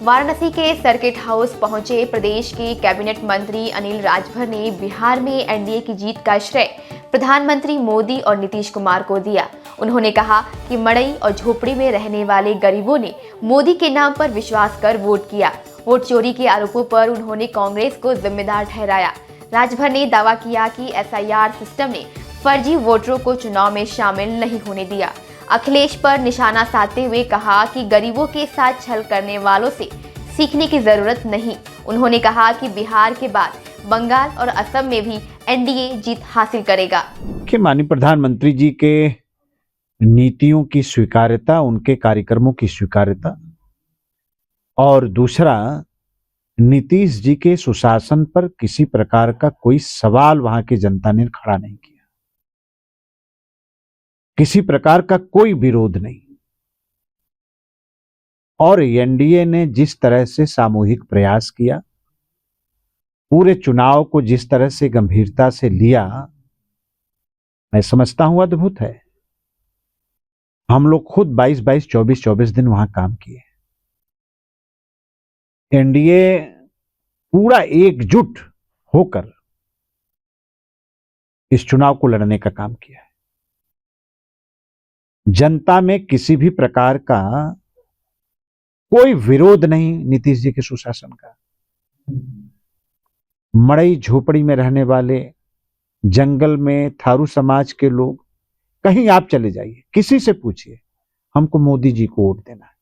वाराणसी के circuit house पहुंचे प्रदेश के कैबिनेट मंत्री अनिल राजभर ने बिहार में एनडीए की जीत का श्रेय प्रधानमंत्री मोदी और नीतीश कुमार को दिया। उन्होंने कहा कि मड़ई और झोपड़ी में रहने वाले गरीबों ने मोदी के नाम पर विश्वास कर वोट किया। वोट चोरी के आरोपों पर उन्होंने कांग्रेस को जिम्मेदार ठहराया। राजभर ने दावा किया कि एसआईआर सिस्टम ने फर्जी वोटरों को चुनाव में शामिल नहीं होने दिया। अखिलेश पर निशाना साधते हुए कहा कि गरीबों के साथ छल करने वालों से सीखने की जरूरत नहीं। उन्होंने कहा कि बिहार के बाद बंगाल और असम में भी एनडीए जीत हासिल करेगा। कि माननीय प्रधानमंत्री जी के नीतियों की स्वीकार्यता, उनके कार्यक्रमों की स्वीकार्यता, और दूसरा नीतीश जी के सुशासन पर किसी प्रकार का कोई सवाल वहां की जनता ने खड़ा नहीं किया, किसी प्रकार का कोई विरोध नहीं। और एनडीए ने जिस तरह से सामूहिक प्रयास किया, पूरे चुनाव को जिस तरह से गंभीरता से लिया, मैं समझता हूं अद्भुत है। हम लोग खुद 22-22, 24-24 दिन वहां काम किए। एनडीए पूरा एकजुट होकर इस चुनाव को लड़ने का काम किया है। जनता में किसी भी प्रकार का कोई विरोध नहीं नीतीश जी के सुशासन का। मड़ई झोपड़ी में रहने वाले, जंगल में थारू समाज के लोग, कहीं आप चले जाइए, किसी से पूछिए, हमको मोदी जी को वोट देना है।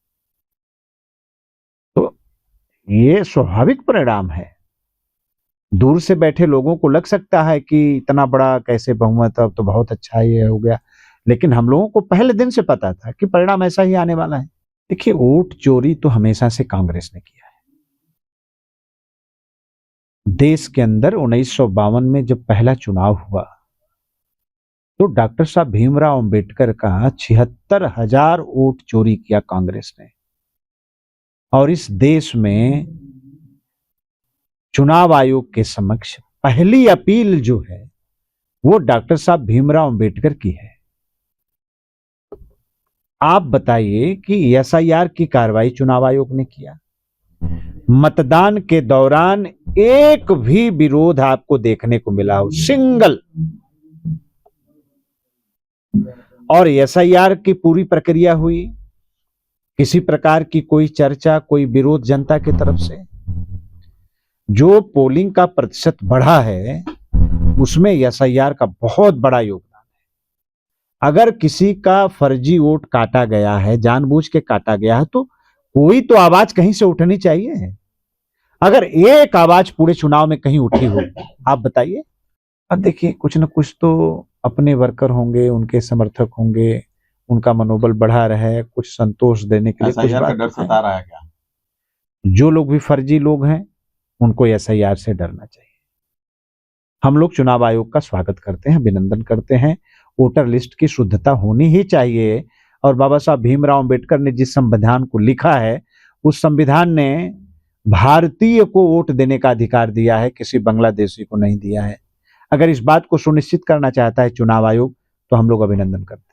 तो ये स्वाभाविक परिणाम है। दूर से बैठे लोगों को लग सकता है कि इतना बड़ा कैसे बहुमत, अब तो बहुत अच्छा ये हो गया, लेकिन हम लोगों को पहले दिन से पता था कि परिणाम ऐसा ही आने वाला है। देखिए, वोट चोरी तो हमेशा से कांग्रेस ने किया है। देश के अंदर 1952 में जब पहला चुनाव हुआ तो डॉक्टर साहब भीमराव अंबेडकर का 76,000 वोट चोरी किया कांग्रेस ने। और इस देश में चुनाव आयोग के समक्ष पहली अपील जो है वो डॉक्टर साहब भीमराव अंबेडकर की है। आप बताइए कि एसआईआर की कार्रवाई चुनाव आयोग ने किया। मतदान के दौरान एक भी विरोध आपको देखने को मिला हो, सिंगल। और एसआईआर की पूरी प्रक्रिया हुई, किसी प्रकार की कोई चर्चा, कोई विरोध जनता की तरफ से। जो पोलिंग का प्रतिशत बढ़ा है उसमें एसआईआर का बहुत बड़ा योगदान है। अगर किसी का फर्जी वोट काटा गया है, जानबूझ के काटा गया है, तो कोई तो आवाज कहीं से उठनी चाहिए। अगर एक आवाज पूरे चुनाव में कहीं उठी हो, आप बताइए। अब देखिए, कुछ न कुछ तो अपने वर्कर होंगे, उनके समर्थक होंगे, उनका मनोबल बढ़ा रहे, कुछ संतोष देने के लिए कुछ का डर सता रहा है क्या? जो लोग भी फर्जी लोग हैं उनको एसआईआर से डरना चाहिए। हम लोग चुनाव आयोग का स्वागत करते हैं, अभिनंदन करते हैं। वोटर लिस्ट की शुद्धता होनी ही चाहिए। और बाबा साहब भीमराव अंबेडकर ने जिस संविधान को लिखा है, उस संविधान ने भारतीय को वोट देने का अधिकार दिया है, किसी बांग्लादेशी को नहीं दिया है। अगर इस बात को सुनिश्चित करना चाहता है चुनाव आयोग, तो हम लोग अभिनंदन करते हैं।